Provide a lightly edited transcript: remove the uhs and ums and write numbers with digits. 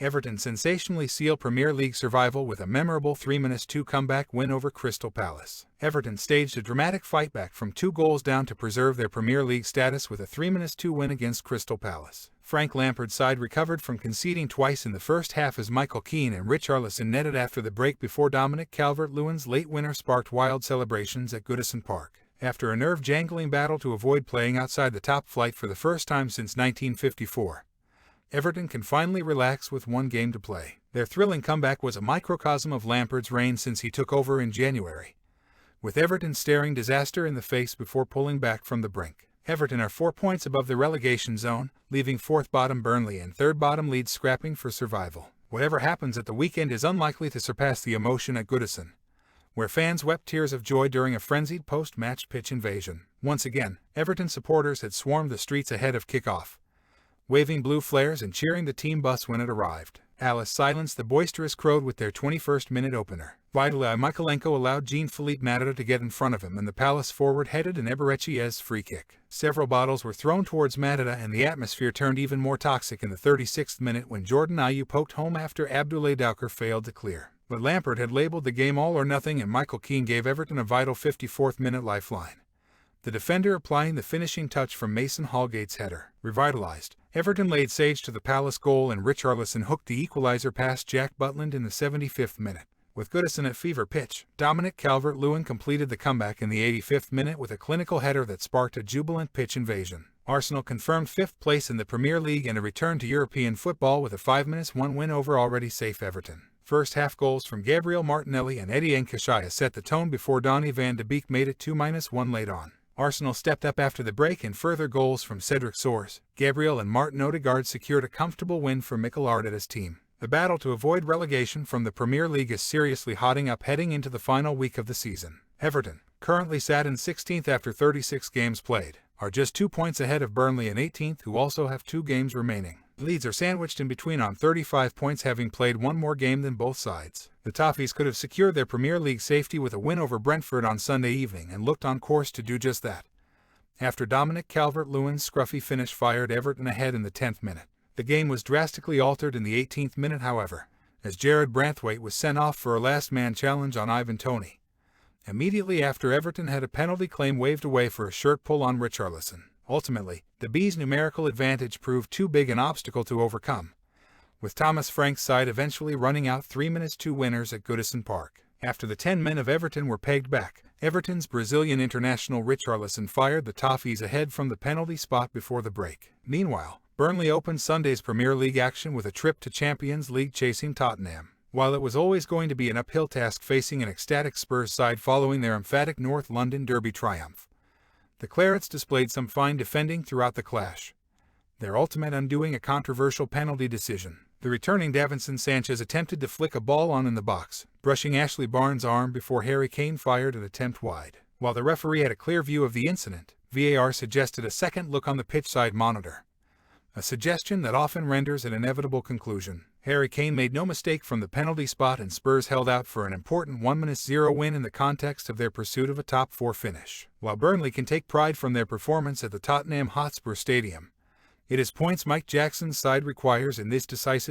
Everton sensationally seal Premier League survival with a memorable 3-2 comeback win over Crystal Palace. Everton staged a dramatic fightback from 2 goals down to preserve their Premier League status with a 3-2 win against Crystal Palace. Frank Lampard's side recovered from conceding twice in the first half as Michael Keane and Richarlison netted after the break before Dominic Calvert-Lewin's late winner sparked wild celebrations at Goodison Park. After a nerve-jangling battle to avoid playing outside the top flight for the first time since 1954, Everton can finally relax with 1 game to play. Their thrilling comeback was a microcosm of Lampard's reign since he took over in January, with Everton staring disaster in the face before pulling back from the brink. Everton are 4 points above the relegation zone, leaving 4th bottom Burnley and 3rd bottom Leeds scrapping for survival. Whatever happens at the weekend is unlikely to surpass the emotion at Goodison, where fans wept tears of joy during a frenzied post-match pitch invasion. Once again, Everton supporters had swarmed the streets ahead of kickoff, waving blue flares and cheering the team bus when it arrived. Alice silenced the boisterous crowd with their 21st minute opener. Vitali Mykolenko allowed Jean-Philippe Mateta to get in front of him, and the Palace forward headed an Eberechi's free kick. Several bottles were thrown towards Mateta, and the atmosphere turned even more toxic in the 36th minute when Jordan Ayew poked home after Abdoulaye Doucouré failed to clear. But Lampard had labelled the game all or nothing, and Michael Keane gave Everton a vital 54th minute lifeline, the defender applying the finishing touch from Mason Holgate's header. Revitalized, Everton laid siege to the Palace goal, and Richarlison hooked the equaliser past Jack Butland in the 75th minute. With Goodison at fever pitch, Dominic Calvert-Lewin completed the comeback in the 85th minute with a clinical header that sparked a jubilant pitch invasion. Arsenal confirmed 5th place in the Premier League and a return to European football with a 5-1 win over already safe Everton. First half goals from Gabriel Martinelli and Eddie Nketiah set the tone before Donny van de Beek made it 2-1 late on. Arsenal stepped up after the break, and further goals from Cedric Soares, Gabriel and Martin Odegaard secured a comfortable win for Mikel Arteta's team. The battle to avoid relegation from the Premier League is seriously hotting up heading into the final week of the season. Everton, currently sat in 16th after 36 games played, are just 2 points ahead of Burnley in 18th, who also have 2 games remaining. Leeds are sandwiched in between on 35 points, having played 1 more game than both sides. The Toffees could have secured their Premier League safety with a win over Brentford on Sunday evening and looked on course to do just that, after Dominic Calvert-Lewin's scruffy finish fired Everton ahead in the 10th minute. The game was drastically altered in the 18th minute, however, as Jared Branthwaite was sent off for a last-man challenge on Ivan Toney, immediately after Everton had a penalty claim waved away for a shirt pull on Richarlison. Ultimately, the Bees' numerical advantage proved too big an obstacle to overcome, with Thomas Frank's side eventually running out 3-2 winners at Goodison Park. After the 10 men of Everton were pegged back, Everton's Brazilian international Richarlison fired the Toffees ahead from the penalty spot before the break. Meanwhile, Burnley opened Sunday's Premier League action with a trip to Champions League chasing Tottenham. While it was always going to be an uphill task facing an ecstatic Spurs side following their emphatic North London derby triumph, the Clarets displayed some fine defending throughout the clash, their ultimate undoing a controversial penalty decision. The returning Davinson Sanchez attempted to flick a ball on in the box, brushing Ashley Barnes' arm before Harry Kane fired an attempt wide. While the referee had a clear view of the incident, VAR suggested a second look on the pitch-side monitor, a suggestion that often renders an inevitable conclusion. Harry Kane made no mistake from the penalty spot, and Spurs held out for an important 1-0 win in the context of their pursuit of a top-4 finish. While Burnley can take pride from their performance at the Tottenham Hotspur Stadium, it is points Mike Jackson's side requires in this decisive